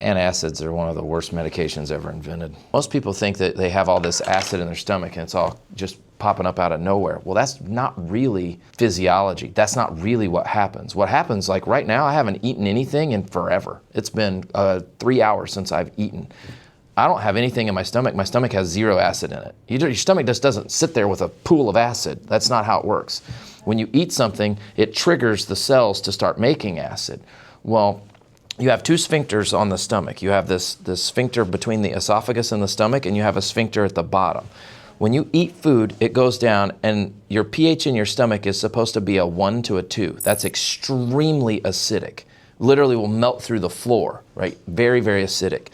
Antacids are one of the worst medications ever invented. Most people think that they have all this acid in their stomach and it's all just popping up out of nowhere. Well, that's not really physiology. That's not really what happens. What happens, like right now, I haven't eaten anything in forever. It's been 3 hours since I've eaten. I don't have anything in my stomach. My stomach has 0 acid in it. Your stomach just doesn't sit there with a pool of acid. That's not how it works. When you eat something, it triggers the cells to start making acid. Well, you have 2 sphincters on the stomach. You have this sphincter between the esophagus and the stomach, and you have a sphincter at the bottom. When you eat food, it goes down, and your pH in your stomach is supposed to be a 1 to a 2. That's extremely acidic. Literally will melt through the floor, right? Very, very acidic.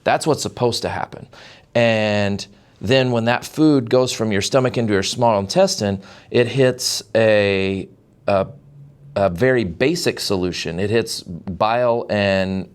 That's what's supposed to happen. And then when that food goes from your stomach into your small intestine, it hits a very basic solution. It hits bile and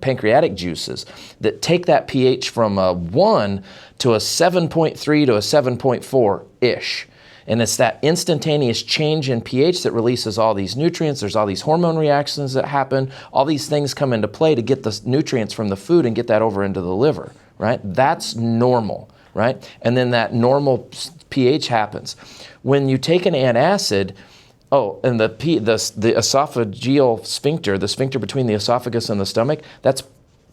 pancreatic juices that take that pH from a 1 to a 7.3 to a 7.4-ish. And it's that instantaneous change in pH that releases all these nutrients. There's all these hormone reactions that happen. All these things come into play to get the nutrients from the food and get that over into the liver, right? That's normal, right? And then that normal pH happens. When you take an antacid, and the esophageal sphincter, the sphincter between the esophagus and the stomach, that's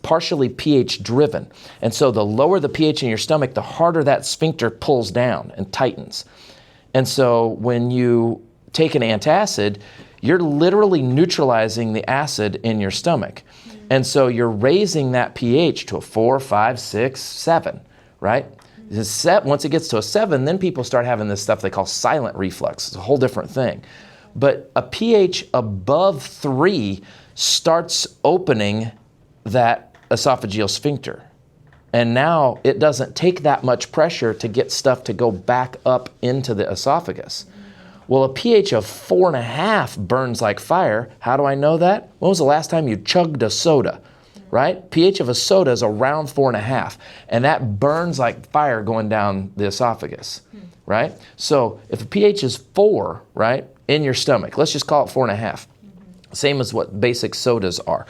partially pH driven. And so the lower the pH in your stomach, the harder that sphincter pulls down and tightens. And so when you take an antacid, you're literally neutralizing the acid in your stomach. And so you're raising that pH to a 4, 5, 6, 7, right? Once it gets to a 7, then people start having this stuff they call silent reflux. It's a whole different thing. But a pH above 3 starts opening that esophageal sphincter. And now it doesn't take that much pressure to get stuff to go back up into the esophagus. Well, a pH of 4.5 burns like fire. How do I know that? When was the last time you chugged a soda, right? pH of a soda is around 4.5, and that burns like fire going down the esophagus, right? So if a pH is 4, right, in your stomach, let's just call it 4.5, same as what basic sodas are.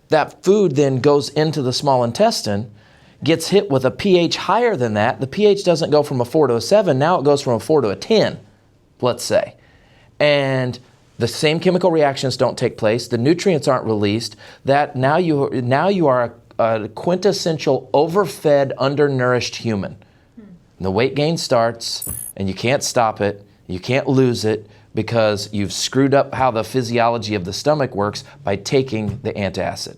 That food then goes into the small intestine, gets hit with a pH higher than that. The pH doesn't go from a 4 to a 7. Now it goes from a 4 to a 10, let's say. And the same chemical reactions don't take place. The nutrients aren't released. That now you are a quintessential overfed, undernourished human. And the weight gain starts, and you can't stop it. You can't lose it because you've screwed up how the physiology of the stomach works by taking the antacid.